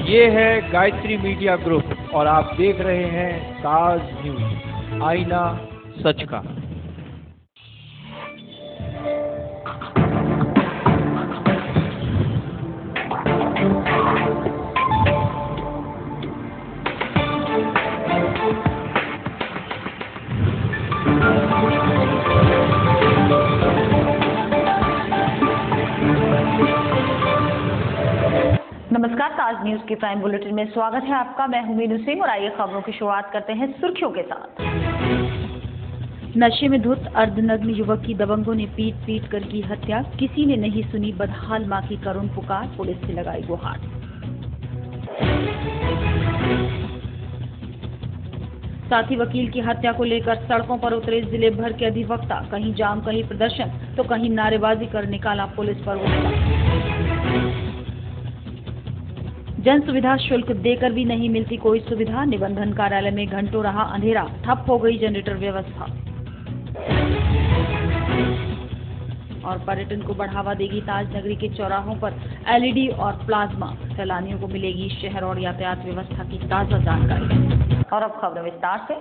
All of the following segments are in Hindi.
ये है गायत्री मीडिया ग्रुप और आप देख रहे हैं ताज न्यूज, आईना सच का। नमस्कार, ताज न्यूज के प्राइम बुलेटिन में स्वागत है आपका। मैं हूं मीनू सिंह और आइए खबरों की शुरुआत करते हैं सुर्खियों के साथ। नशे में धुत अर्धनग्न युवक की दबंगों ने पीट कर की हत्या। किसी ने नहीं सुनी बदहाल मां की करुण पुकार, पुलिस से लगाई गुहार। साथी वकील की हत्या को लेकर सड़कों पर उतरे जिले भर के अधिवक्ता। कहीं जाम, कहीं प्रदर्शन तो कहीं नारेबाजी कर निकाला पुलिस पर गुस्सा। जन सुविधा शुल्क देकर भी नहीं मिलती कोई सुविधा। निबंधन कार्यालय में घंटों रहा अंधेरा, ठप हो गई जनरेटर व्यवस्था। और पर्यटन को बढ़ावा देगी ताज नगरी के चौराहों पर एलईडी और प्लाज्मा। सैलानियों को मिलेगी शहर और यातायात व्यवस्था की ताजा जानकारी। और अब खबर विस्तार से।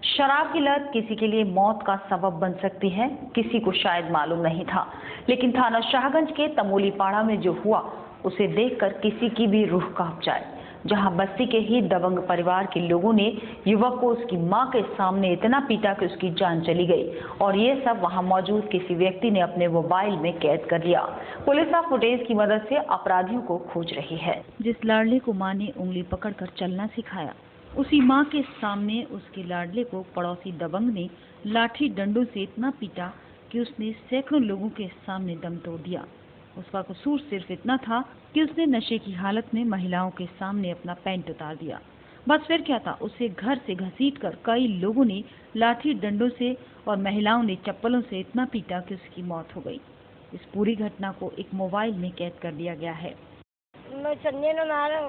शराब की लत किसी के लिए मौत का सबब बन सकती है, किसी को शायद मालूम नहीं था, लेकिन थाना शाहगंज के तमोलीपाड़ा में जो हुआ उसे देखकर किसी की भी रूह कांप जाए। जहां बस्ती के ही दबंग परिवार के लोगों ने युवक को उसकी मां के सामने इतना पीटा कि उसकी जान चली गई, और ये सब वहां मौजूद किसी व्यक्ति ने अपने मोबाइल में कैद कर लिया। पुलिस अब फुटेज की मदद से अपराधियों को खोज रही है। जिस लाडले को मां ने उंगली पकड़कर चलना सिखाया, उसी मां के सामने उसके लाडले को पड़ोसी दबंग ने लाठी डंडों से इतना पीटा कि उसने सैकड़ों लोगों के सामने दम तोड़ दिया। उसका कसूर सिर्फ इतना था कि उसने नशे की हालत में महिलाओं के सामने अपना पैंट उतार दिया। बस फिर क्या था, उसे घर से घसीटकर कई लोगों ने लाठी डंडों से और महिलाओं ने चप्पलों से इतना पीटा कि उसकी मौत हो गई। इस पूरी घटना को एक मोबाइल में कैद कर दिया गया है। मैं संजय ने मारा,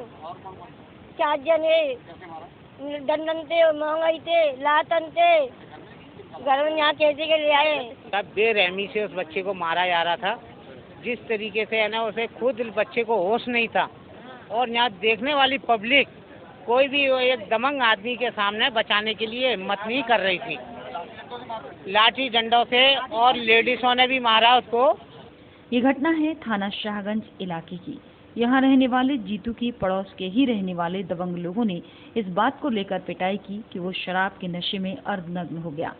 4 जने डंडन थे, महंगाई थे, लातन थे, घर में यहाँ कैसे के ले आए। तब बेरहमी से उस बच्चे को मारा जा रहा था। जिस तरीके से है ना, उसे खुद बच्चे को होश नहीं था, और यहाँ देखने वाली पब्लिक कोई भी एक दबंग आदमी के सामने बचाने के लिए हिम्मत नहीं कर रही थी। लाठी डंडों से और लेडीजों ने भी मारा उसको। ये घटना है थाना शाहगंज इलाके की। यहाँ रहने वाले जीतू की पड़ोस के ही रहने वाले दबंग लोगों ने इस बात को लेकर पिटाई की कि वो शराब के नशे में अर्धनग्न हो गया।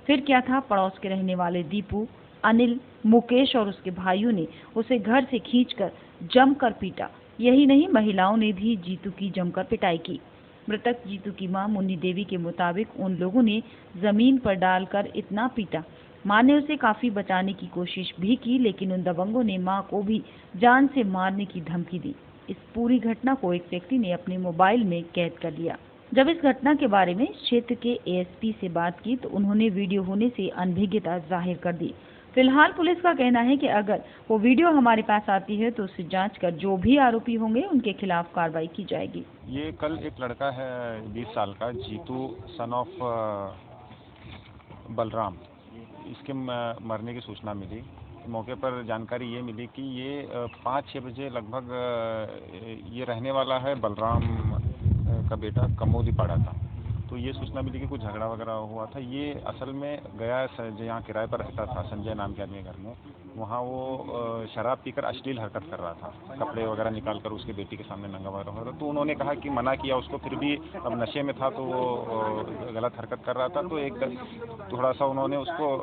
फिर क्या था, पड़ोस के रहने वाले दीपू, अनिल, मुकेश और उसके भाइयों ने उसे घर से खींचकर जमकर पीटा। यही नहीं, महिलाओं ने भी जीतू की जमकर पिटाई की। मृतक जीतू की मां मुन्नी देवी के मुताबिक उन लोगों ने जमीन पर डालकर इतना पीटा। मां ने उसे काफी बचाने की कोशिश भी की, लेकिन उन दबंगों ने मां को भी जान से मारने की धमकी दी। इस पूरी घटना को एक व्यक्ति ने अपने मोबाइल में कैद कर लिया। जब इस घटना के बारे में क्षेत्र के एएसपी से बात की तो उन्होंने वीडियो होने से अनभिज्ञता जाहिर कर दी। फिलहाल पुलिस का कहना है कि अगर वो वीडियो हमारे पास आती है तो उसे जांच कर जो भी आरोपी होंगे उनके खिलाफ कार्रवाई की जाएगी। ये कल एक लड़का है 20 साल का, जीतू सन ऑफ बलराम, इसके मरने की सूचना मिली। मौके पर जानकारी ये मिली कि ये 5-6 बजे लगभग ये रहने वाला है बलराम का बेटा कमोलीपाड़ा था। तो ये सूचना मिली कि कुछ झगड़ा वगैरह हुआ था। ये असल में गया जहाँ किराए पर रहता था संजय नाम के आदमी घर में, वहाँ वो शराब पीकर अश्लील हरकत कर रहा था, कपड़े वगैरह निकाल कर उसके बेटी के सामने नंगा वगैरह हो रहा था। तो उन्होंने कहा कि मना किया उसको, फिर भी अब नशे में था तो वो गलत हरकत कर रहा था। तो एक थोड़ा सा उन्होंने उसको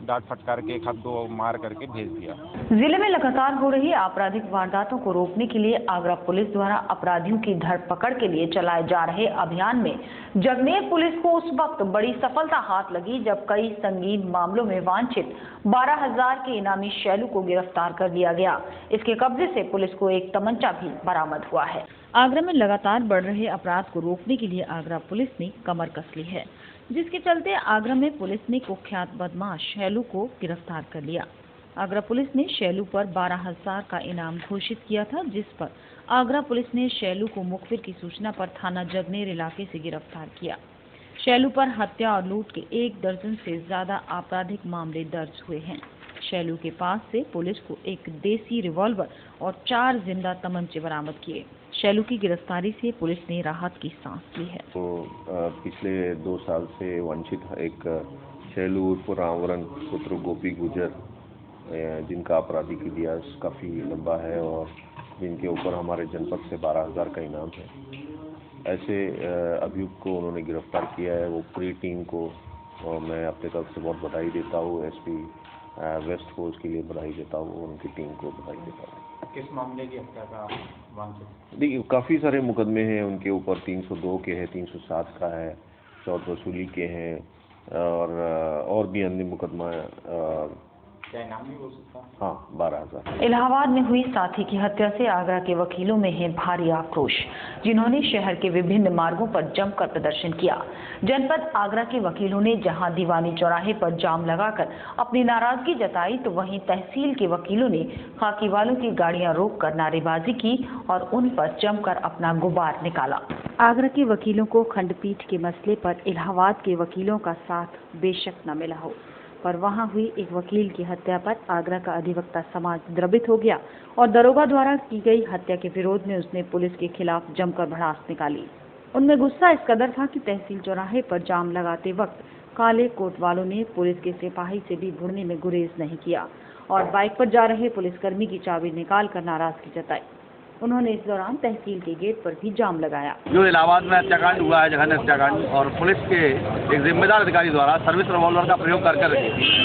डांट फटकार के 1-2 मार करके भेज दिया। जिले में लगातार हो रही आपराधिक वारदातों को रोकने के लिए आगरा पुलिस द्वारा अपराधियों की धरपकड़ के लिए चलाए जा रहे अभियान में जगनेर पुलिस को उस वक्त बड़ी सफलता हाथ लगी जब कई संगीन मामलों में वांछित 12,000 के इनामी शैलू को गिरफ्तार कर लिया गया। इसके कब्जे से पुलिस को एक तमंचा भी बरामद हुआ है। आगरा में लगातार बढ़ रहे अपराध को रोकने के लिए आगरा पुलिस ने कमर कस ली है, जिसके चलते आगरा में पुलिस ने कुख्यात बदमाश शैलू को गिरफ्तार कर लिया। आगरा पुलिस ने शैलू पर 12,000 का इनाम घोषित किया था, जिस पर आगरा पुलिस ने शैलू को मुखबिर की सूचना पर थाना जगनेर इलाके से गिरफ्तार किया। शैलू पर हत्या और लूट के 1 दर्जन से ज्यादा आपराधिक मामले दर्ज हुए हैं। शैलू के पास से पुलिस को एक देसी रिवॉल्वर और 4 जिंदा तमंचे बरामद किए। शैलू की गिरफ्तारी से पुलिस ने राहत की सांस ली है। तो पिछले 2 साल से वंचित एक शैलू उर्फ रामवरण पुत्र गोपी गुजर, जिनका आपराधिक इतिहास काफ़ी लंबा है और जिनके ऊपर हमारे जनपद से 12,000 का इनाम है, ऐसे अभियुक्त को उन्होंने गिरफ्तार किया है। वो पूरी टीम को और मैं अपने तरफ से बहुत बधाई देता हूँ। एसपी वेस्ट फोर्स के लिए बधाई देता हूँ, उनकी टीम को बधाई देता हूँ। किस मामले की हत्या का वांछित? देखिए, काफ़ी सारे मुकदमे हैं उनके ऊपर। 302 के हैं, 307 का है, चौथ वसूली के हैं और भी अन्य मुकदमा। क्या इनाम भी हो सकता है? हाँ, 12,000। इलाहाबाद में हुई साथी की हत्या से आगरा के वकीलों में है भारी आक्रोश, जिन्होंने शहर के विभिन्न मार्गों पर जमकर प्रदर्शन किया। जनपद आगरा के वकीलों ने जहां दीवानी चौराहे पर जाम लगाकर अपनी नाराजगी जताई, तो वहीं तहसील के वकीलों ने खाकी वालों की गाड़ियां रोककर नारेबाजी की और उन पर जमकर अपना गुबार निकाला। आगरा के वकीलों को खंडपीठ के मसले पर इलाहाबाद के वकीलों का साथ बेशक न मिला हो, पर वहां हुई एक वकील की हत्या पर आगरा का अधिवक्ता समाज द्रवित हो गया और दरोगा द्वारा की गई हत्या के विरोध में उसने पुलिस के खिलाफ जमकर भड़ास निकाली। उनमें गुस्सा इस कदर था कि तहसील चौराहे पर जाम लगाते वक्त काले कोट वालों ने पुलिस के सिपाही से भी भिड़ने में गुरेज नहीं किया और बाइक पर जा रहे पुलिसकर्मी की चाबी निकालकर नाराजगी जताई। उन्होंने इस दौरान तहसील के गेट पर भी जाम लगाया। जो इलाहाबाद में हत्याकांड हुआ है, जघन्य हत्याकांड, और पुलिस के एक जिम्मेदार अधिकारी द्वारा सर्विस रिवॉल्वर का प्रयोग कर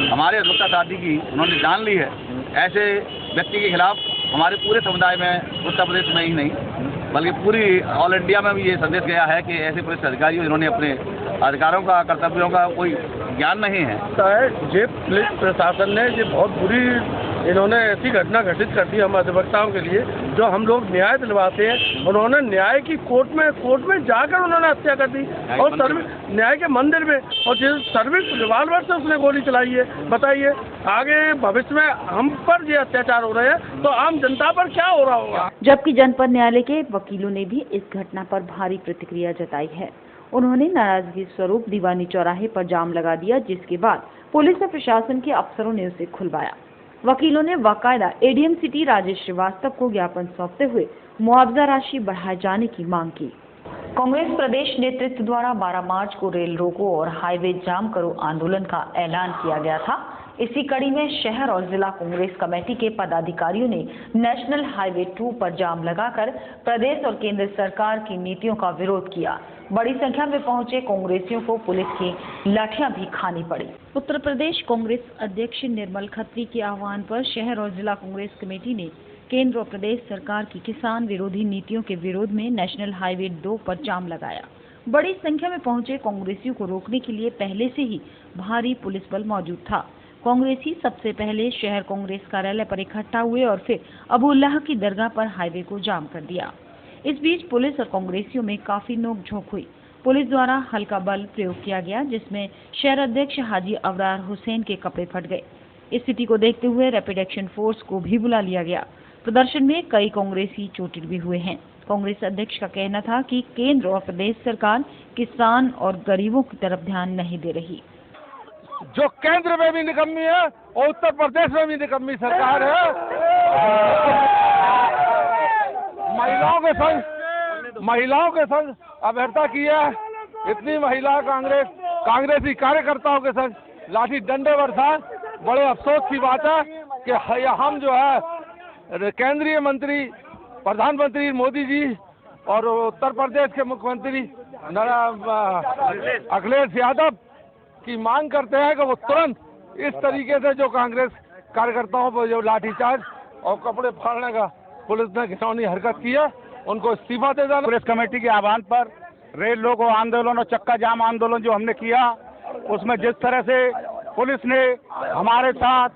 हमारे अधिवक्ता साथी की उन्होंने जान ली है, ऐसे व्यक्ति के खिलाफ हमारे पूरे समुदाय में, उत्तर प्रदेश में ही नहीं बल्कि पूरी ऑल इंडिया में भी ये संदेश गया है कि ऐसे पुलिस अधिकारी जिन्होंने अपने अधिकारों का, कर्तव्यों का कोई ज्ञान नहीं है। ये पुलिस प्रशासन ने ये बहुत बुरी इन्होंने ऐसी घटना घटित कर दी हम अधिवक्ताओं के लिए, जो हम लोग न्याय दिलवाते हैं। उन्होंने न्याय की कोर्ट में जाकर उन्होंने हत्या कर दी और न्याय के मंदिर में, और जिस सर्विस रिवॉल्वर से उसने गोली चलाई है। बताइए आगे भविष्य में हम पर ये अत्याचार हो रहे हैं तो आम जनता पर क्या हो रहा होगा। जबकि जनपद न्यायालय के वकीलों ने भी इस घटना पर भारी प्रतिक्रिया जताई है। उन्होंने नाराजगी स्वरूप दीवानी चौराहे पर जाम लगा दिया, जिसके बाद पुलिस और प्रशासन के अफसरों ने उसे खुलवाया। वकीलों ने बाकायदा एडीएम सिटी राजेश श्रीवास्तव को ज्ञापन सौंपते हुए मुआवजा राशि बढ़ाए जाने की मांग की। कांग्रेस प्रदेश नेतृत्व द्वारा 12 मार्च को रेल रोको और हाईवे जाम करो आंदोलन का ऐलान किया गया था। इसी कड़ी में शहर और जिला कांग्रेस कमेटी के पदाधिकारियों ने नेशनल हाईवे 2 पर जाम लगाकर प्रदेश और केंद्र सरकार की नीतियों का विरोध किया। बड़ी संख्या में पहुंचे कांग्रेसियों को पुलिस की लाठियां भी खानी पड़ी। उत्तर प्रदेश कांग्रेस अध्यक्ष निर्मल खत्री के आह्वान पर शहर और जिला कांग्रेस कमेटी ने केंद्र और प्रदेश सरकार की किसान विरोधी नीतियों के विरोध में नेशनल हाईवे 2 पर जाम लगाया। बड़ी संख्या में पहुंचे कांग्रेसियों को रोकने के लिए पहले से ही भारी पुलिस बल मौजूद था। कांग्रेसी सबसे पहले शहर कांग्रेस कार्यालय पर इकट्ठा हुए और फिर अबुल्लाह की दरगाह पर हाईवे को जाम कर दिया। इस बीच पुलिस और कांग्रेसियों में काफी नोकझोंक हुई। पुलिस द्वारा हल्का बल प्रयोग किया गया, जिसमें शहर अध्यक्ष हाजी अबरार हुसैन के कपड़े फट गए। इस स्थिति को देखते हुए रैपिड एक्शन फोर्स को भी बुला लिया गया। प्रदर्शन में कई कांग्रेसी चोटिल भी हुए हैं। कांग्रेस अध्यक्ष का कहना था कि केंद्र और प्रदेश सरकार किसान और गरीबों की तरफ ध्यान नहीं दे रही। जो केंद्र में भी निकम्मी है और उत्तर प्रदेश में भी निकम्मी सरकार है। महिलाओं के संग अभ्यर्थना की है। इतनी महिला कांग्रेसी कार्यकर्ताओं के संग लाठी डंडे बरसाए। बड़े अफसोस की बात है कि हम जो है केंद्रीय मंत्री प्रधानमंत्री मोदी जी और उत्तर प्रदेश के मुख्यमंत्री अखिलेश यादव की मांग करते हैं कि वो तुरंत इस तरीके से जो कांग्रेस कार्यकर्ताओं पर जो लाठीचार्ज और कपड़े फाड़ने का पुलिस ने घिनौनी हरकत की है, उनको इस्तीफा दे देना। पुलिस कमेटी के आह्वान पर रेल रोको आंदोलन और चक्का जाम आंदोलन जो हमने किया, उसमें जिस तरह से पुलिस ने हमारे साथ,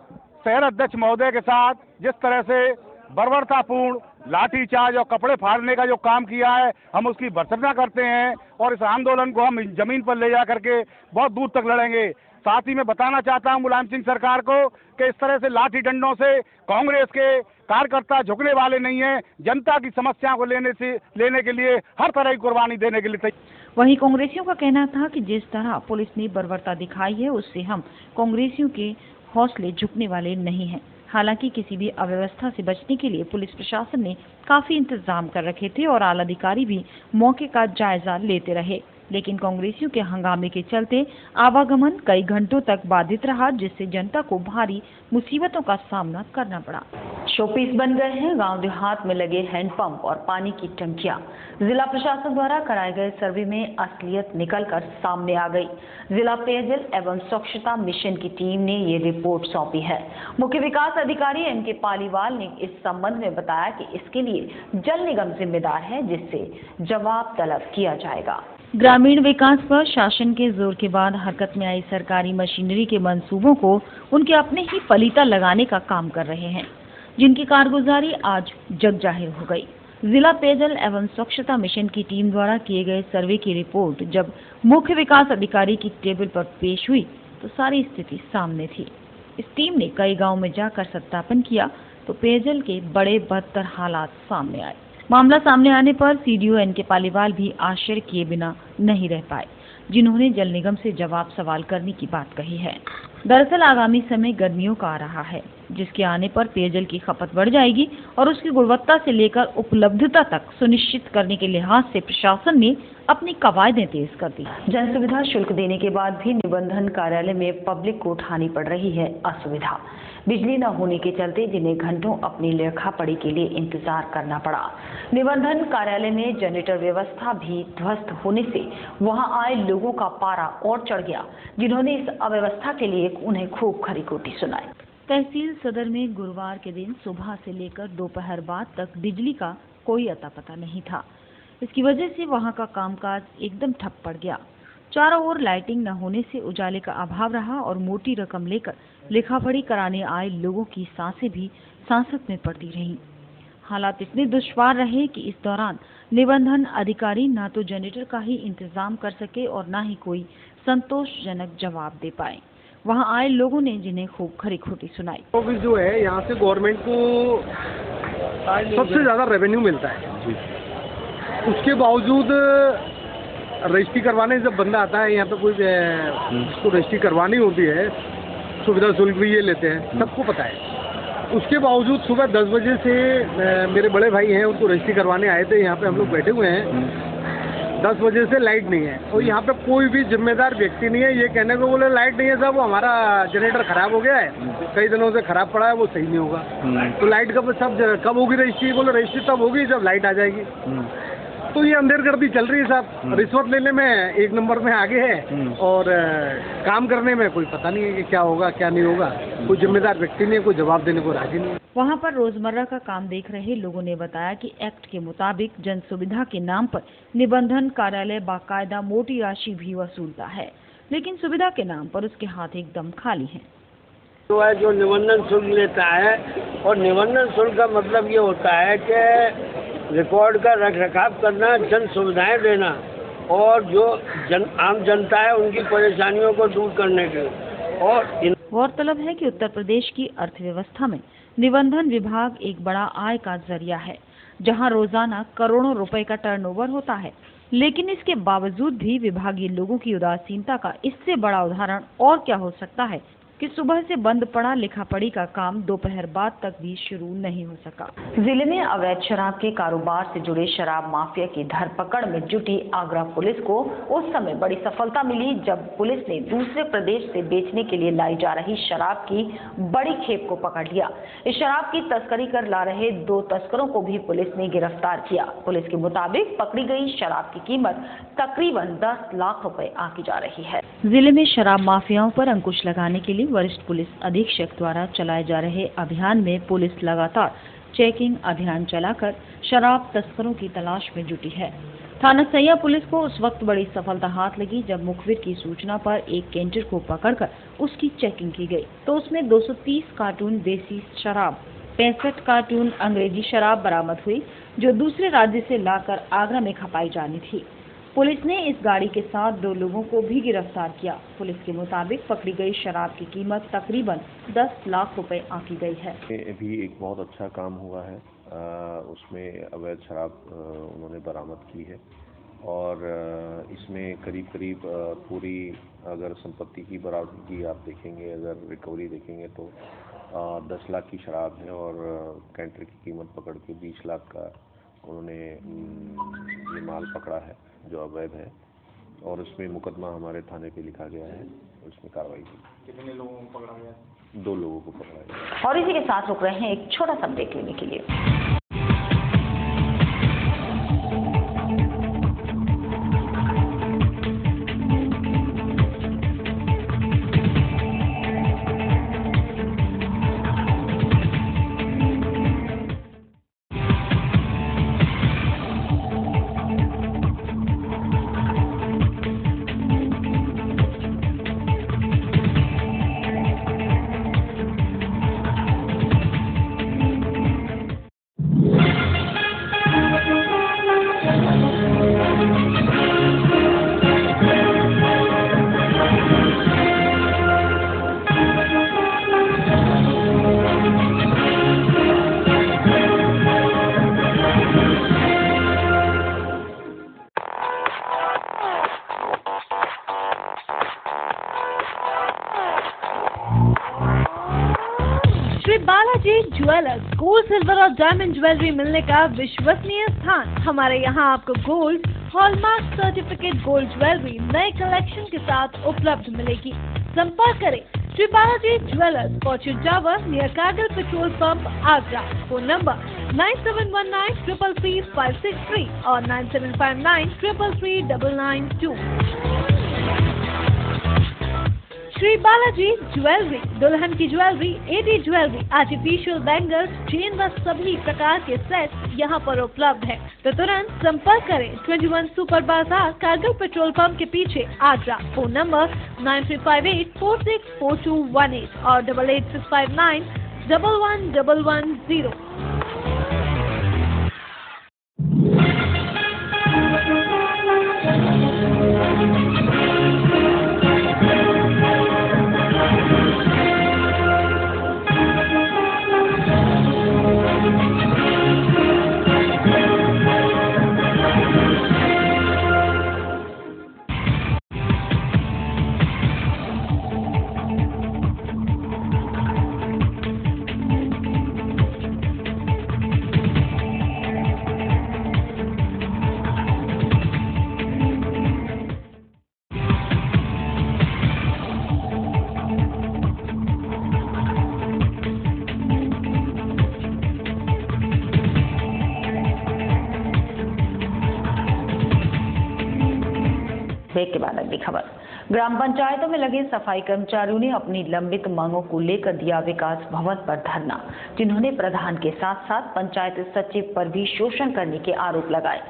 शहर अध्यक्ष महोदय के साथ जिस तरह से बर्बरतापूर्ण लाठीचार्ज और कपड़े फाड़ने का जो काम किया है, हम उसकी भर्त्सना करते हैं और इस आंदोलन को हम जमीन पर ले जा करके बहुत दूर तक लड़ेंगे। साथ ही मैं बताना चाहता हूं मुलायम सिंह सरकार को कि इस तरह से लाठी डंडों से कांग्रेस के कार्यकर्ता झुकने वाले नहीं हैं। जनता की समस्या को लेने के लिए हर तरह की कुर्बानी देने के लिए। वहीं कांग्रेसियों का कहना था कि जिस तरह पुलिस ने बर्बरता दिखाई है, उससे हम कांग्रेसियों के हौसले झुकने वाले नहीं हैं। हालांकि किसी भी अव्यवस्था से बचने के लिए पुलिस प्रशासन ने काफी इंतजाम कर रखे थे और आला अधिकारी भी मौके का जायजा लेते रहे, लेकिन कांग्रेसियों के हंगामे के चलते आवागमन कई घंटों तक बाधित रहा, जिससे जनता को भारी मुसीबतों का सामना करना पड़ा। शोपीस बन गए हैं गांव देहात में लगे हैंडपंप और पानी की टंकियां। जिला प्रशासन द्वारा कराए गए सर्वे में असलियत निकलकर सामने आ गई। जिला पेयजल एवं स्वच्छता मिशन की टीम ने ये रिपोर्ट सौंपी है। मुख्य विकास अधिकारी एम.के. पालीवाल ने इस संबंध में बताया कि इसके लिए जल निगम जिम्मेदार है, जिससे जवाब तलब किया जाएगा। ग्रामीण विकास पर शासन के जोर के बाद हरकत में आई सरकारी मशीनरी के मंसूबों को उनके अपने ही फलीता लगाने का काम कर रहे हैं, जिनकी कारगुजारी आज जग जाहिर हो गई। जिला पेयजल एवं स्वच्छता मिशन की टीम द्वारा किए गए सर्वे की रिपोर्ट जब मुख्य विकास अधिकारी की टेबल पर पेश हुई तो सारी स्थिति सामने थी। इस टीम ने कई गाँव में जाकर सत्यापन किया तो पेयजल के बड़े बदतर हालात सामने आए। मामला सामने आने पर सीडीओ एम.के. पालीवाल भी आश्चर्य किए बिना नहीं रह पाए, जिन्होंने जल निगम से जवाब सवाल करने की बात कही है। दरअसल आगामी समय गर्मियों का आ रहा है, जिसके आने पर पेयजल की खपत बढ़ जाएगी और उसकी गुणवत्ता से लेकर उपलब्धता तक सुनिश्चित करने के लिहाज से प्रशासन ने अपनी कवायदें तेज कर दी। जन सुविधा शुल्क देने के बाद भी निबंधन कार्यालय में पब्लिक को उठानी पड़ रही है असुविधा। बिजली न होने के चलते जिन्हें घंटों अपनी लेखा पढ़ी के लिए इंतजार करना पड़ा। निबंधन कार्यालय में जनरेटर व्यवस्था भी ध्वस्त होने से वहां आए लोगों का पारा और चढ़ गया, जिन्होंने इस अव्यवस्था के लिए उन्हें खूब खरी-खोटी सुनाई। तहसील सदर में गुरुवार के दिन सुबह से लेकर दोपहर बाद तक बिजली का कोई अता पता नहीं था। इसकी वजह से वहां का कामकाज एकदम ठप पड़ गया। चारों ओर लाइटिंग न होने से उजाले का अभाव रहा और मोटी रकम लेकर लिखापढ़ी कराने आए लोगों की सांसें भी सांसत में पड़ती रहीं। हालात इतने दुश्वार रहे कि इस दौरान निबंधन अधिकारी न तो जनरेटर का ही इंतजाम कर सके और न ही कोई संतोषजनक जवाब दे पाए। वहां आए लोगों ने जिन्हें खूब खरी-खोटी सुनाई। ऑफिस जो है यहाँ से गवर्नमेंट को सबसे ज्यादा रेवेन्यू मिलता है, उसके बावजूद रजिस्ट्री करवाने जब बंदा आता है यहाँ पे कोई जिसको रजिस्ट्री करवानी होती है, सुविधा शुल्क भी ये लेते हैं, सबको पता है। उसके बावजूद सुबह 10 बजे से मेरे बड़े भाई हैं, उनको रजिस्ट्री करवाने आए थे, यहाँ पे हम लोग बैठे हुए हैं। 10 बजे से लाइट नहीं है और यहाँ पे कोई भी जिम्मेदार व्यक्ति नहीं है। ये कहने को बोले लाइट नहीं है साहब, वो हमारा जनरेटर खराब हो गया है, कई दिनों से खराब पड़ा है, वो सही नहीं होगा। तो लाइट कब होगी रजिस्ट्री? बोले रजिस्ट्री तब होगी जब लाइट आ जाएगी। तो ये अंधेरगर्दी चल रही है साहब। रिश्वत लेने में एक नंबर में आगे है और काम करने में कोई पता नहीं है कि क्या होगा क्या नहीं होगा। कोई जिम्मेदार व्यक्ति नहीं है, कोई जवाब देने को राजी नहीं है। वहां पर रोजमर्रा का काम देख रहे लोगों ने बताया कि एक्ट के मुताबिक जन सुविधा के नाम पर निबंधन कार्यालय बाकायदा मोटी राशि भी वसूलता है, लेकिन सुविधा के नाम पर उसके हाथ एकदम खाली हैं। तो है जो निबंधन शुल्क लेता है, और निबंधन शुल्क का मतलब ये होता है कि रिकॉर्ड का रख रखाव करना, जन सुविधाएं देना और जो आम जनता है उनकी परेशानियों को दूर करने के लिए। और गौरतलब है कि उत्तर प्रदेश की अर्थव्यवस्था में निबंधन विभाग एक बड़ा आय का जरिया है, जहां रोजाना करोड़ों रुपए का टर्नओवर होता है, लेकिन इसके बावजूद भी विभागीय लोगों की उदासीनता का इससे बड़ा उदाहरण और क्या हो सकता है कि सुबह से बंद पड़ा लिखापढ़ी का काम दोपहर बाद तक भी शुरू नहीं हो सका। जिले में अवैध शराब के कारोबार से जुड़े शराब माफिया की धरपकड़ में जुटी आगरा पुलिस को उस समय बड़ी सफलता मिली जब पुलिस ने दूसरे प्रदेश से बेचने के लिए लाई जा रही शराब की बड़ी खेप को पकड़ लिया। इस शराब की तस्करी कर ला रहे 2 तस्करों को भी पुलिस ने गिरफ्तार किया। पुलिस के मुताबिक पकड़ी गई शराब की कीमत तकरीबन 10 लाख रुपए आंकी जा रही है। जिले में शराब माफियाओं पर अंकुश लगाने के लिए वरिष्ठ पुलिस अधीक्षक द्वारा चलाए जा रहे अभियान में पुलिस लगातार चेकिंग अभियान चलाकर शराब तस्करों की तलाश में जुटी है। थाना सैया पुलिस को उस वक्त बड़ी सफलता हाथ लगी जब मुखबिर की सूचना पर एक कैंटर को पकड़कर उसकी चेकिंग की गई तो उसमें 230 कार्टून देसी शराब, 65 कार्टून अंग्रेजी शराब बरामद हुई, जो दूसरे राज्य से लाकर आगरा में खपाई जानी थी। पुलिस ने इस गाड़ी के साथ 2 लोगों को भी गिरफ्तार किया। पुलिस के मुताबिक पकड़ी गई शराब की कीमत तकरीबन 10 लाख रुपए आंकी गई है। भी एक बहुत अच्छा काम हुआ है, उसमें अवैध शराब उन्होंने बरामद की है और इसमें करीब करीब पूरी अगर संपत्ति की बराबरी की आप देखेंगे, अगर रिकवरी देखेंगे तो 10 लाख की शराब है और कैंटर की कीमत पकड़ के 20 लाख का उन्होंने ये माल पकड़ा है जो अवैध है, और उसमें मुकदमा हमारे थाने पे लिखा गया है, उसमें कार्रवाई की। कितने लोगों को पकड़ा गया? 2 लोगों को पकड़ा गया। और इसी के साथ रुक रहे हैं एक छोटा सा ब्रेक लेने के लिए। Shri Balaji jewellers, gold, silver और डायमंड ज्वेलरी मिलने का विश्वसनीय स्थान। हमारे यहाँ आपको gold, hallmark certificate gold jewellery नए कलेक्शन के साथ उपलब्ध मिलेगी। संपर्क करें Shri Balaji jewellers, Fortune tower near Kargil petrol pump, Agra. Phone number 9719 333 563 और 9759 333 992। श्री बालाजी ज्वेलरी, दुल्हन की jewellery, AD jewellery, artificial bangles, chain व सभी प्रकार के सेट यहाँ पर उपलब्ध है। तो तुरंत संपर्क करें 21 सुपर बाजार, कारगिल पेट्रोल पंप के पीछे, आगरा। फोन नंबर 9358464218 और 8865911110। ब्रेक के बाद अगली खबर। ग्राम पंचायतों में लगे सफाई कर्मचारियों ने अपनी लंबित मांगों को लेकर दिया विकास भवन पर धरना, जिन्होंने प्रधान के साथ साथ पंचायत सचिव पर भी शोषण करने के आरोप लगाए।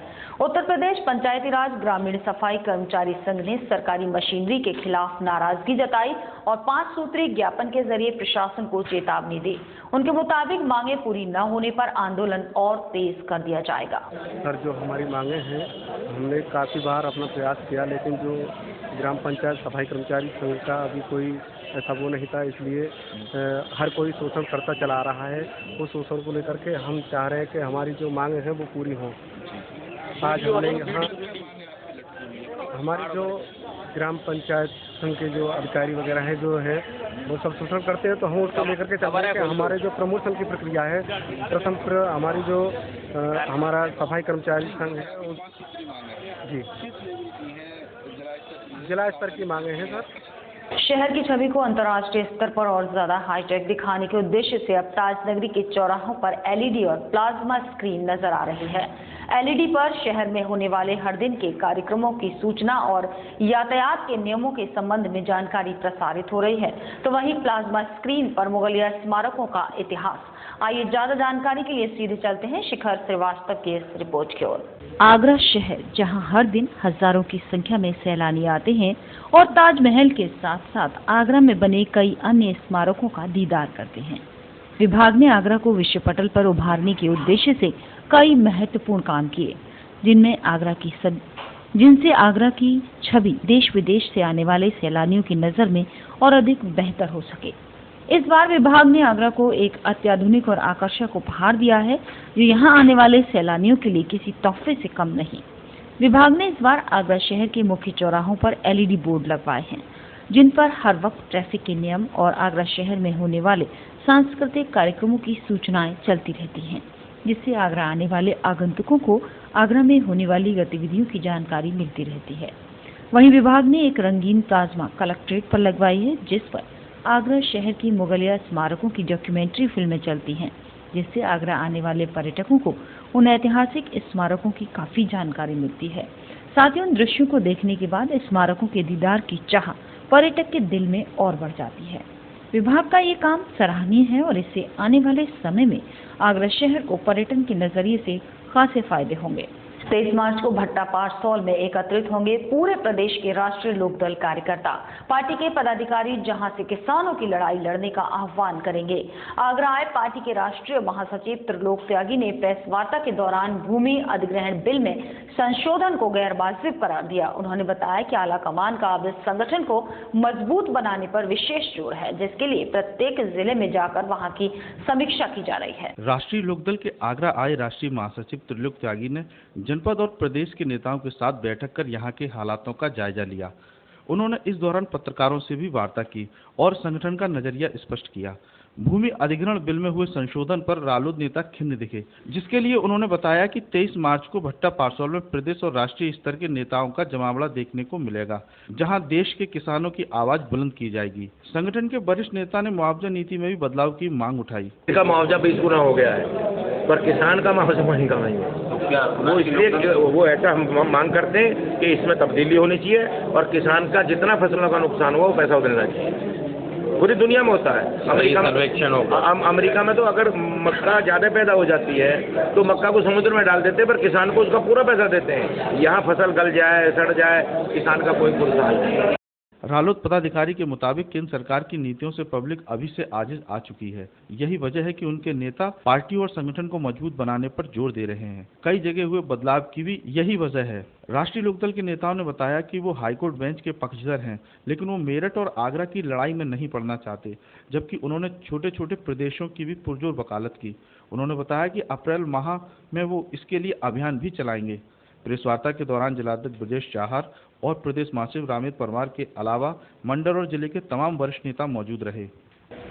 उत्तर प्रदेश पंचायती राज ग्रामीण सफाई कर्मचारी संघ ने सरकारी मशीनरी के खिलाफ नाराजगी जताई और 5 सूत्री ज्ञापन के जरिए प्रशासन को चेतावनी दी। उनके मुताबिक मांगे पूरी न होने पर आंदोलन और तेज कर दिया जाएगा। सर, जो हमारी मांगे हैं, हमने काफ़ी बार अपना प्रयास किया, लेकिन जो ग्राम पंचायत सफाई कर्मचारी संघ का अभी कोई ऐसा वो नहीं था, इसलिए हर कोई शोषण करता चला आ रहा है। उस शोषण को लेकर के हम चाह रहे हैं कि हमारी जो मांगे हैं वो पूरी हों। आज हमने यहाँ हमारी जो ग्राम पंचायत संघ के जो अधिकारी वगैरह हैं जो है वो सब शोषण करते हैं, तो हम उसको लेकर के चल रहे हैं कि हमारे जो प्रमोशन की प्रक्रिया है, प्रथम हमारी जो हमारा सफाई कर्मचारी संघ है जी जिला स्तर की मांगे हैं सर। शहर की छवि को अंतर्राष्ट्रीय स्तर पर और ज्यादा हाईटेक दिखाने के उद्देश्य से अब ताजनगरी के चौराहों पर एलईडी और प्लाज्मा स्क्रीन नजर आ रही है। एलईडी पर शहर में होने वाले हर दिन के कार्यक्रमों की सूचना और यातायात के नियमों के संबंध में जानकारी प्रसारित हो रही है, तो वहीं प्लाज्मा स्क्रीन पर मुगलिया स्मारकों का इतिहास। आइए ज्यादा जानकारी के लिए सीधे चलते हैं शिखर श्रीवास्तव की इस रिपोर्ट की ओर। आगरा शहर, जहां हर दिन हजारों की संख्या में सैलानी आते हैं और ताजमहल के साथ साथ आगरा में बने कई अन्य स्मारकों का दीदार करते हैं। विभाग ने आगरा को विश्व पटल पर उभारने के उद्देश्य से कई महत्वपूर्ण काम किए, जिनसे आगरा की छवि देश विदेश से आने वाले सैलानियों की नजर में और अधिक बेहतर हो सके। इस बार विभाग ने आगरा को एक अत्याधुनिक और आकर्षक उपहार दिया है, जो यहाँ आने वाले सैलानियों के लिए किसी तोहफे से कम नहीं। विभाग ने इस बार आगरा शहर के मुख्य चौराहों पर LED बोर्ड लगवाए हैं, जिन पर हर वक्त ट्रैफिक के नियम और आगरा शहर में होने वाले सांस्कृतिक कार्यक्रमों की सूचनाएं चलती रहती हैं, जिससे आगरा आने वाले आगंतुकों को आगरा में होने वाली गतिविधियों की जानकारी मिलती रहती है। वहीं विभाग ने एक रंगीन प्लाज्मा कलेक्ट्रेट पर लगवाई है, जिस पर आगरा शहर की मुगलिया स्मारकों की डॉक्यूमेंट्री फिल्में चलती हैं, जिससे आगरा आने वाले पर्यटकों को उन ऐतिहासिक स्मारकों की काफी जानकारी मिलती है। साथ ही उन दृश्यों को देखने के बाद स्मारकों के दीदार की चाह पर्यटक के दिल में और बढ़ जाती है। विभाग का ये काम सराहनीय है और इससे आने वाले समय में आगरा शहर को पर्यटन के नजरिए से खासे फायदे होंगे। 23 मार्च को भट्टा पाठसौल में एकत्रित होंगे पूरे प्रदेश के राष्ट्रीय लोकदल कार्यकर्ता। पार्टी के पदाधिकारी जहां से किसानों की लड़ाई लड़ने का आह्वान करेंगे। आगरा आए पार्टी के राष्ट्रीय महासचिव त्रिलोक त्यागी ने प्रेस वार्ता के दौरान भूमि अधिग्रहण बिल में संशोधन को गैर वाजिब करार दिया। उन्होंने बताया कि आला कमान का अब इस संगठन को मजबूत बनाने पर विशेष जोर है, जिसके लिए प्रत्येक जिले में जाकर वहां की समीक्षा की जा रही है। राष्ट्रीय लोकदल के आगरा आए राष्ट्रीय महासचिव त्रिलोक त्यागी ने जनपद और प्रदेश के नेताओं के साथ बैठक कर यहां के हालातों का जायजा लिया। उन्होंने इस दौरान पत्रकारों से भी वार्ता की और संगठन का नजरिया स्पष्ट किया। भूमि अधिग्रहण बिल में हुए संशोधन पर रालोद नेता खिन्न दिखे, जिसके लिए उन्होंने बताया कि 23 मार्च को भट्टा पाठसौल में प्रदेश और राष्ट्रीय स्तर के नेताओं का जमावड़ा देखने को मिलेगा, जहां देश के किसानों की आवाज बुलंद की जाएगी। संगठन के वरिष्ठ नेता ने मुआवजा नीति में भी बदलाव की मांग उठाई। का मुआवजा 20 गुना हो गया है, पर किसान का मुआवजा महंगा नहीं है। वो इसलिए वो ऐसा हम मांग करते हैं कि इसमें तब्दीली होनी चाहिए और किसान का जितना फसलों का नुकसान हुआ वो पैसा देना चाहिए। पूरी दुनिया में होता है। अमेरिका में तो अगर मक्का ज्यादा पैदा हो जाती है तो मक्का को समुद्र में डाल देते हैं, पर किसान को उसका पूरा पैसा देते हैं। यहाँ फसल गल जाए सड़ जाए किसान का कोई पूरा हाल नहीं। रालोद पदाधिकारी के मुताबिक केंद्र सरकार की नीतियों से पब्लिक अभी से आजिज आ चुकी है। यही वजह है कि उनके नेता पार्टी और संगठन को मजबूत बनाने पर जोर दे रहे हैं। कई जगह हुए बदलाव की भी यही वजह है। राष्ट्रीय लोकदल के नेताओं ने बताया कि वो हाईकोर्ट बेंच के पक्षधर हैं, लेकिन वो मेरठ और आगरा की लड़ाई में नहीं पड़ना चाहते, जबकि उन्होंने छोटे छोटे प्रदेशों की भी पुरजोर वकालत की। उन्होंने बताया कि अप्रैल माह में वो इसके लिए अभियान भी चलाएंगे। प्रेस वार्ता के दौरान जिलाध्यक्ष ब्रजेश चाहर और प्रदेश महासचिव रामेद परमार के अलावा मंडल और जिले के तमाम वरिष्ठ नेता मौजूद रहे।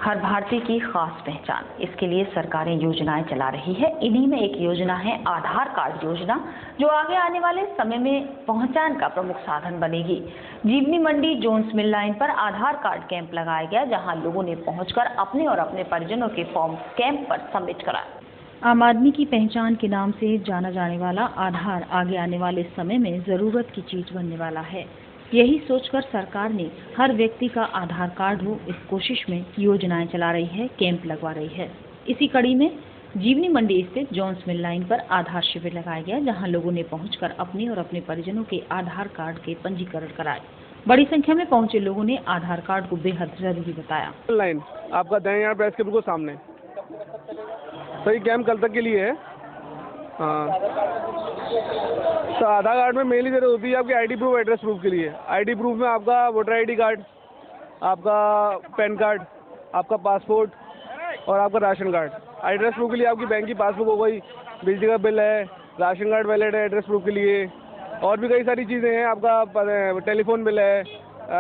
हर भारतीय की खास पहचान, इसके लिए सरकारें योजनाएं चला रही है। इन्हीं में एक योजना है आधार कार्ड योजना, जो आगे आने वाले समय में पहचान का प्रमुख साधन बनेगी। जीवनी मंडी जोन्स मिल लाइन पर आधार कार्ड कैंप लगाया गया, जहां लोगों ने पहुंचकर अपने और अपने परिजनों के फॉर्म कैंप पर सबमिट कराए। आम आदमी की पहचान के नाम से जाना जाने वाला आधार आगे आने वाले समय में जरूरत की चीज बनने वाला है। यही सोचकर सरकार ने हर व्यक्ति का आधार कार्ड हो, इस कोशिश में योजनाएं चला रही है, कैंप लगवा रही है। इसी कड़ी में जीवनी मंडी स्थित जोन्स मिल लाइन पर आधार शिविर लगाया गया, जहां लोगों ने पहुंचकर अपने और अपने परिजनों के आधार कार्ड के पंजीकरण कराए। बड़ी संख्या में पहुंचे लोगों ने आधार कार्ड को बेहद जरूरी बताया। लाइन आपका दयान प्रेस के बिल्कुल सामने सही कैंप कल तक के लिए है। हाँ, तो आधार कार्ड में मेनली जरूरत होती है आपकी आईडी प्रूफ, एड्रेस प्रूफ के लिए। आईडी प्रूफ में आपका वोटर आईडी कार्ड, आपका पैन कार्ड, आपका पासपोर्ट और आपका राशन कार्ड। एड्रेस प्रूफ के लिए आपकी बैंक की पासबुक हो गई, बिजली का बिल है, राशन कार्ड वैलिड है एड्रेस प्रूफ के लिए, और भी कई सारी चीज़ें हैं। आपका टेलीफोन बिल है,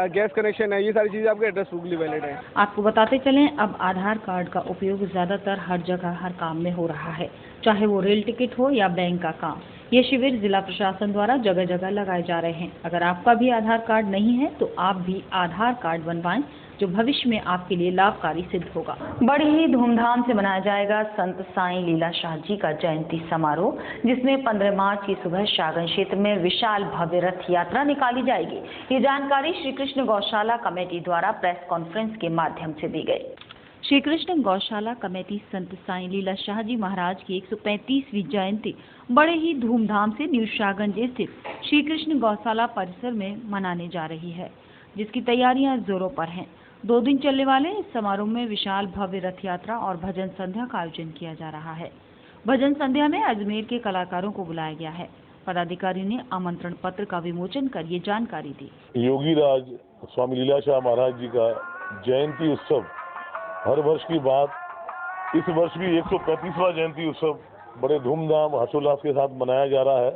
गैस कनेक्शन है, ये सारी चीज़ें आपके एड्रेस प्रूफ के लिए वैलिड है। आपको बताते चलें, अब आधार कार्ड का उपयोग ज़्यादातर हर जगह हर काम में हो रहा है, चाहे वो रेल टिकट हो या बैंक का काम। ये शिविर जिला प्रशासन द्वारा जगह जगह लगाए जा रहे हैं। अगर आपका भी आधार कार्ड नहीं है तो आप भी आधार कार्ड बनवाएं, जो भविष्य में आपके लिए लाभकारी सिद्ध होगा। बड़ी ही धूमधाम से मनाया जाएगा संत साईं लीला शाह जी का जयंती समारोह, जिसमें 15 मार्च की सुबह शागन क्षेत्र में विशाल भव्य रथ यात्रा निकाली जाएगी। ये जानकारी श्री कृष्ण गौशाला कमेटी द्वारा प्रेस कॉन्फ्रेंस के माध्यम से दी गई। श्री कृष्ण गौशाला कमेटी संत साईं लीला शाह जी महाराज की 135वीं जयंती बड़े ही धूमधाम से न्यू शाहगंज स्थित श्री कृष्ण गौशाला परिसर में मनाने जा रही है, जिसकी तैयारियां जोरों पर हैं। 2 दिन चलने वाले इस समारोह में विशाल भव्य रथ यात्रा और भजन संध्या का आयोजन किया जा रहा है। भजन संध्या में अजमेर के कलाकारों को बुलाया गया है। पदाधिकारी ने आमंत्रण पत्र का विमोचन कर ये जानकारी दी। योगी राज स्वामी लीला शाह महाराज जी का जयंती उत्सव हर वर्ष की बात, इस वर्ष भी 135वां जयंती उत्सव बड़े धूमधाम हर्षोल्लास के साथ मनाया जा रहा है।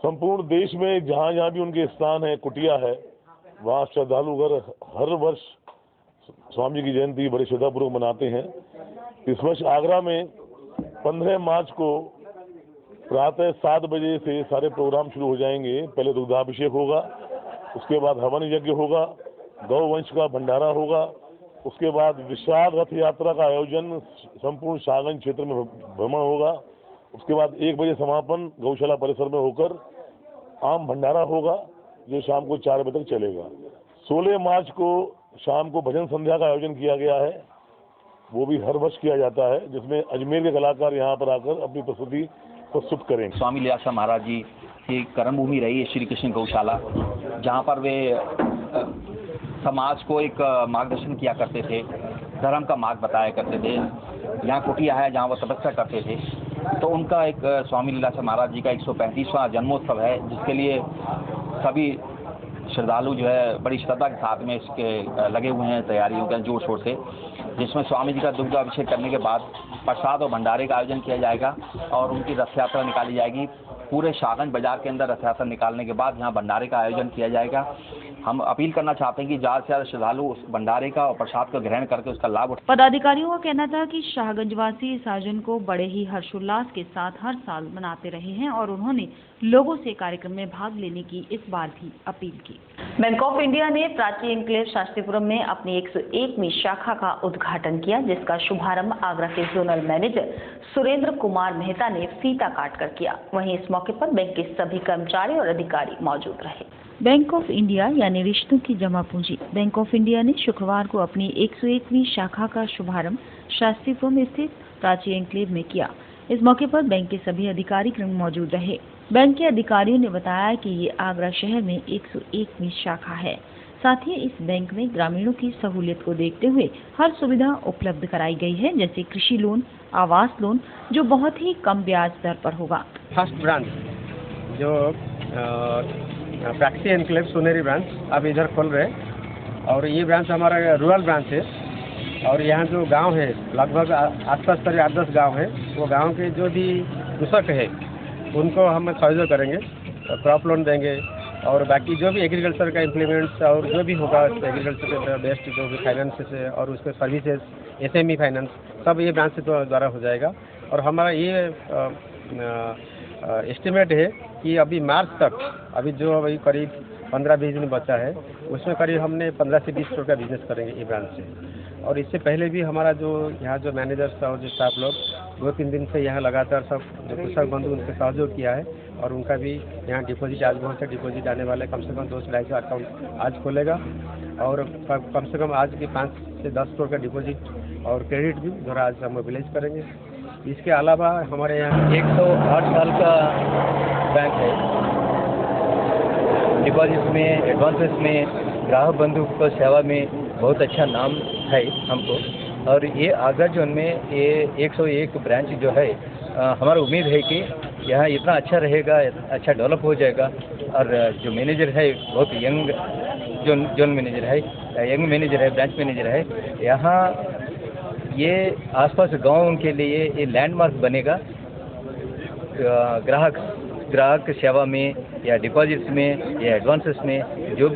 संपूर्ण देश में जहाँ जहाँ भी उनके स्थान है, कुटिया है, वहाँ श्रद्धालुगण हर वर्ष स्वामी जी की जयंती बड़े श्रद्धापूर्वक मनाते हैं। इस वर्ष आगरा में 15 मार्च को प्रातः 7 बजे से सारे प्रोग्राम शुरू हो जाएंगे। पहले दुग्धाभिषेक होगा, उसके बाद हवन यज्ञ होगा, गौवंश का भंडारा होगा, उसके बाद विशाल रथ यात्रा का आयोजन संपूर्ण शाहगंज क्षेत्र में भ्रमण होगा, उसके बाद 1 बजे समापन गौशाला परिसर में होकर आम भंडारा होगा जो शाम को 4 बजे तक चलेगा। 16 मार्च को शाम को भजन संध्या का आयोजन किया गया है, वो भी हर वर्ष किया जाता है, जिसमें अजमेर के कलाकार यहाँ पर आकर अपनी प्रस्तुति प्रस्तुत करेंगे। स्वामी लीलाशाह महाराज जी की कर्मभूमि रही है श्री कृष्ण गौशाला, जहाँ पर वे समाज को एक मार्गदर्शन किया करते थे, धर्म का मार्ग बताया करते थे। यहाँ कुटिया है जहाँ वो तपस्या करते थे। तो उनका एक स्वामी लीलाशाह महाराज जी का 135वां जन्मोत्सव है, जिसके लिए सभी श्रद्धालु जो है बड़ी श्रद्धा के साथ में इसके लगे हुए हैं, तैयारियों के जोर शोर से, जिसमें स्वामी जी का दुग्धाभिषेक करने के बाद प्रसाद और भंडारे का आयोजन किया जाएगा और उनकी रथ यात्रा निकाली जाएगी। पूरे शाहगंज बाजार के अंदर रथ यात्रा निकालने के बाद यहाँ भंडारे का आयोजन किया जाएगा। हम अपील करना चाहते हैं कि ज़्यादा से ज़्यादा श्रद्धालु उस भंडारे का और प्रसाद का ग्रहण करके उसका लाभ उठाएं। पदाधिकारियों का कहना था कि शाहगंजवासी इस आयोजन को बड़े ही हर्षोल्लास के साथ हर साल मनाते रहे हैं और उन्होंने लोगों से कार्यक्रम में भाग लेने की इस बार भी अपील की। बैंक ऑफ इंडिया ने प्राची एन्क्लेव शास्त्रीपुरम में अपनी 101वीं शाखा का उद्घाटन किया, जिसका शुभारंभ आगरा के जोनल मैनेजर सुरेंद्र कुमार मेहता ने फीता काट कर किया। वहीं इस मौके पर बैंक के सभी कर्मचारी और अधिकारी मौजूद रहे। बैंक ऑफ इंडिया यानी रिश्तों की जमा पूंजी बैंक ऑफ इंडिया ने शुक्रवार को अपनी 101वीं शाखा का शुभारंभ शास्त्रीपुरम स्थित प्राची एन्क्लेव में किया। इस मौके पर बैंक के सभी अधिकारी मौजूद रहे। बैंक के अधिकारियों ने बताया कि ये आगरा शहर में 101वीं शाखा है। साथ ही इस बैंक में ग्रामीणों की सहूलियत को देखते हुए हर सुविधा उपलब्ध कराई गई है, जैसे कृषि लोन, आवास लोन, जो बहुत ही कम ब्याज दर पर होगा। फर्स्ट ब्रांच जो प्राची एन्क्लेव सोनेरी ब्रांच अब इधर खोल रहे हैं और ये ब्रांच हमारा रूरल ब्रांच है और यहाँ जो गांव है लगभग आसपास करीब 8-10 गाँव है, वो गांव के जो भी कृषक है उनको हम सहयोग करेंगे, क्रॉप लोन देंगे और बाकी जो भी एग्रीकल्चर का इम्प्लीमेंट्स और जो भी होगा एग्रीकल्चर के बेस्ट जो भी फाइनेंस है और उसके सर्विसेज SME फाइनेंस सब ये ब्रांच द्वारा हो जाएगा। और हमारा ये एस्टिमेट है कि अभी मार्च तक अभी जो अभी करीब 15-20 दिन बचा है उसमें करीब हमने 15 से 20 करोड़ का बिजनेस करेंगे ये ब्रांच से। और इससे पहले भी हमारा जो यहाँ जो मैनेजर्स और जो स्टाफ लोग 2-3 दिन से यहाँ लगातार सब जो कृषक बंधु उनसे सहयोग किया है और उनका भी यहाँ डिपॉजिट आज बहुत से डिपॉजिट आने वाले कम से कम 2-2.5 अकाउंट आज खोलेगा और कम से कम आज भी 5 से 10 करोड़ का डिपॉजिट और क्रेडिट भी जो आज हम मोबिलाइज करेंगे। इसके अलावा हमारे यहाँ 108 साल का बैंक है। डिपॉजिट में, एडवांसेस में, ग्राहक बंधु को सेवा में बहुत अच्छा नाम है हमको। और ये आगरा जोन में ये 101 ब्रांच जो है हमारा उम्मीद है कि यहाँ इतना अच्छा रहेगा, अच्छा डेवलप हो जाएगा। और जो मैनेजर है बहुत यंग जोन मैनेजर है, यंग मैनेजर है, ब्रांच मैनेजर है। यहाँ ये आसपास गाँव के लिए ये लैंडमार्क बनेगा ग्राहक सेवा में या डिपॉजिट्स में या एडवांसेस में जो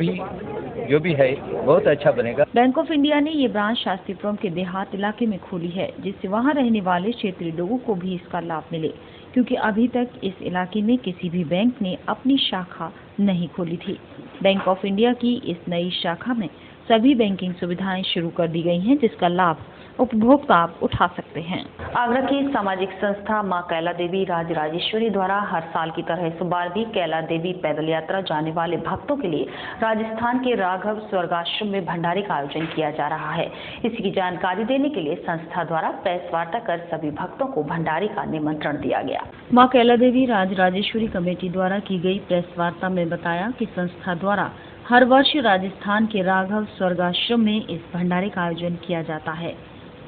भी है बहुत अच्छा बनेगा। बैंक ऑफ इंडिया ने ये ब्रांच शास्त्रीपुरम के देहात इलाके में खोली है, जिससे वहां रहने वाले क्षेत्रीय लोगों को भी इसका लाभ मिले, क्योंकि अभी तक इस इलाके में किसी भी बैंक ने अपनी शाखा नहीं खोली थी। बैंक ऑफ इंडिया की इस नई शाखा में सभी बैंकिंग सुविधाएं शुरू कर दी गई हैं, जिसका लाभ उपभोक्ता उठा सकते हैं। आगरा की सामाजिक संस्था मां कैला देवी राजराजेश्वरी द्वारा हर साल की तरह इस बार भी कैला देवी पैदल यात्रा जाने वाले भक्तों के लिए राजस्थान के राघव स्वर्गाश्रम में भंडारे का आयोजन किया जा रहा है। इसी की जानकारी देने के लिए संस्था द्वारा प्रेस वार्ता कर सभी भक्तों को भंडारे का निमंत्रण दिया गया। मां कैला देवी राजराजेश्वरी कमेटी द्वारा की गई प्रेस वार्ता में बताया कि संस्था द्वारा हर वर्ष राजस्थान के राघव स्वर्गाश्रम में इस भंडारे का आयोजन किया जाता है।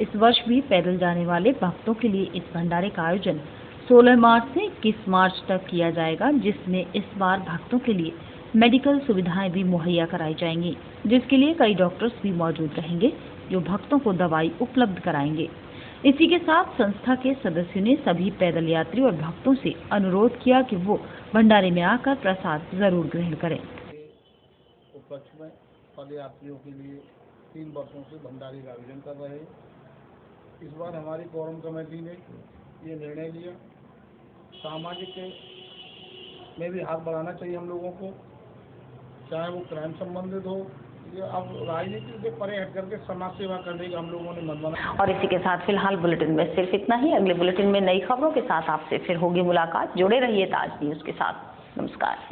इस वर्ष भी पैदल जाने वाले भक्तों के लिए इस भंडारे का आयोजन 16 मार्च से 21 मार्च तक किया जाएगा, जिसमें इस बार भक्तों के लिए मेडिकल सुविधाएं भी मुहैया कराई जाएंगी, जिसके लिए कई डॉक्टर्स भी मौजूद रहेंगे जो भक्तों को दवाई उपलब्ध कराएंगे। इसी के साथ संस्था के सदस्यों ने सभी पैदल यात्री और भक्तों से अनुरोध किया कि वो भंडारे में आकर प्रसाद जरूर ग्रहण करें। उपलक्ष्य में पद यात्रियों के लिए 3 वर्षों से भंडारे का आयोजन कर रहे हैं। इस बार हमारी कोरम कमेटी ने ये निर्णय लिया, सामाजिक में भी हाथ बढ़ाना चाहिए हम लोगों को, चाहे वो क्राइम संबंधित हो या अब राजनीति से परे हट करके समाज सेवा करने का हम लोगों ने मन बना। और इसी के साथ फिलहाल बुलेटिन में सिर्फ इतना ही। अगले बुलेटिन में नई खबरों के साथ आपसे फिर होगी मुलाकात। जुड़े रहिए ताज न्यूज के साथ। नमस्कार।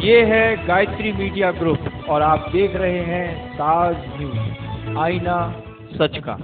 ये है गायत्री मीडिया ग्रुप और आप देख रहे हैं ताज न्यूज, आईना सच का।